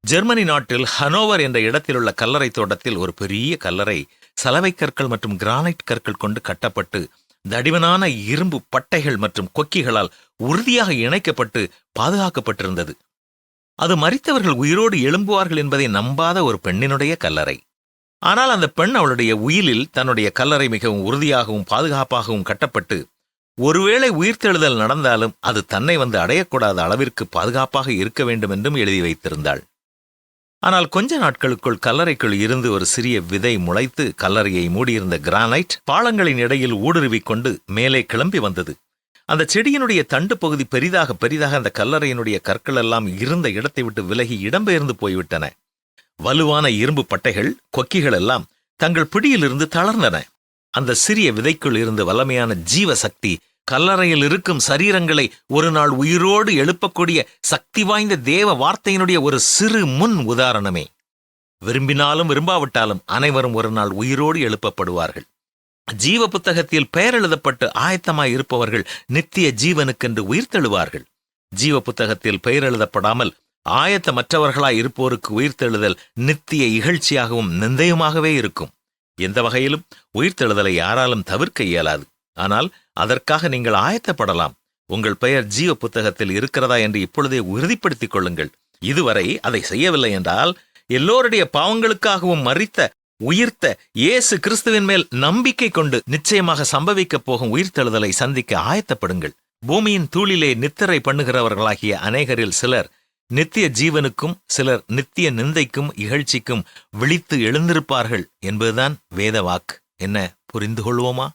Germany நாட்டில் Hanover என்ற இடத்திலுள்ள கல்லறை தோட்டத்தில் ஒரு பெரிய கல்லறை சலவை கற்கள் மற்றும் கிரானைட் கற்கள் கொண்டு கட்டப்பட்டு தடிமனான இரும்பு பட்டைகள் மற்றும் கொக்கிகளால் உறுதியாக இணைக்கப்பட்டு பாதுகாக்கப்பட்டிருந்தது. அது மரித்தவர்கள் உயிரோடு எழும்புவார்கள் என்பதை நம்பாத ஒரு பெண்ணினுடைய கல்லறை. ஆனால் அந்த பெண் அவளுடைய உயிலில் தன்னுடைய கல்லறை மிகவும் உறுதியாகவும் பாதுகாப்பாகவும் கட்டப்பட்டு ஒருவேளை உயிர்த்தெழுதல் நடந்தாலும் அது தன்னை வந்து அடையக்கூடாத அளவிற்கு பாதுகாப்பாக இருக்க வேண்டும் என்றும் எழுதி வைத்திருந்தாள். ஆனால் கொஞ்ச நாட்களுக்குள் கல்லறைக்குள் இருந்து ஒரு சிறிய விதை முளைத்து கல்லறையை மூடியிருந்த கிரானைட் பாளங்களின் இடையில் ஊடுருவிக் கொண்டு மேலே கிளம்பி வந்தது. அந்த செடியினுடைய தண்டு பகுதி பெரிதாக பெரிதாக அந்த கல்லறையினுடைய கற்கள் எல்லாம் இருந்த இடத்தை விட்டு விலகி இடம்பெயர்ந்து போய்விட்டன. வலுவான இரும்பு பட்டைகள் கொக்கிகள் எல்லாம் தங்கள் பிடியிலிருந்து தளர்ந்தன. அந்த சிறிய விதைக்குள் இருந்து வல்லமையான ஜீவ சக்தி கல்லறையில் இருக்கும் சரீரங்களை ஒரு நாள் உயிரோடு எழுப்பக்கூடிய சக்தி வாய்ந்த தேவ வார்த்தையினுடைய ஒரு சிறு முன் உதாரணமே. விரும்பினாலும் விரும்பாவிட்டாலும் அனைவரும் ஒரு நாள் உயிரோடு எழுப்பப்படுவார்கள். ஜீவ புத்தகத்தில் பெயர் எழுதப்பட்டு ஆயத்தமாய் இருப்பவர்கள் நித்திய ஜீவனுக்கென்று உயிர்த்தெழுவார்கள். ஜீவ புத்தகத்தில் பெயர் எழுதப்படாமல் ஆயத்தமற்றவர்களாய் இருப்போருக்கு உயிர்த்தெழுதல் நித்திய இகழ்ச்சியாகவும் நிந்தையுமாகவே இருக்கும். எந்த வகையிலும் உயிர்த்தெழுதலை யாராலும் தவிர்க்க இயலாது. ஆனால் அதற்காக நீங்கள் ஆயத்தப்படலாம். உங்கள் பெயர் ஜீவ புத்தகத்தில் இருக்கிறதா என்று இப்பொழுதே உறுதிப்படுத்திக் கொள்ளுங்கள். இதுவரை அதை செய்யவில்லை என்றால் எல்லோருடைய பாவங்களுக்காகவும் மரித்த உயிர்த்த இயேசு கிறிஸ்துவின் மேல் நம்பிக்கை கொண்டு நிச்சயமாக சம்பவிக்கப் போகும் உயிர்த்தெழுதலை சந்திக்க ஆயத்தப்படுங்கள். பூமியின் தூளிலே நித்திரை பண்ணுகிறவர்களாகிய அநேகரில் சிலர் நித்திய ஜீவனுக்கும் சிலர் நித்திய நிந்தைக்கும் இகழ்ச்சிக்கும் விழித்து எழுந்திருப்பார்கள் என்பதுதான் வேத வாக்கு. என்ன, புரிந்து கொள்வோமா?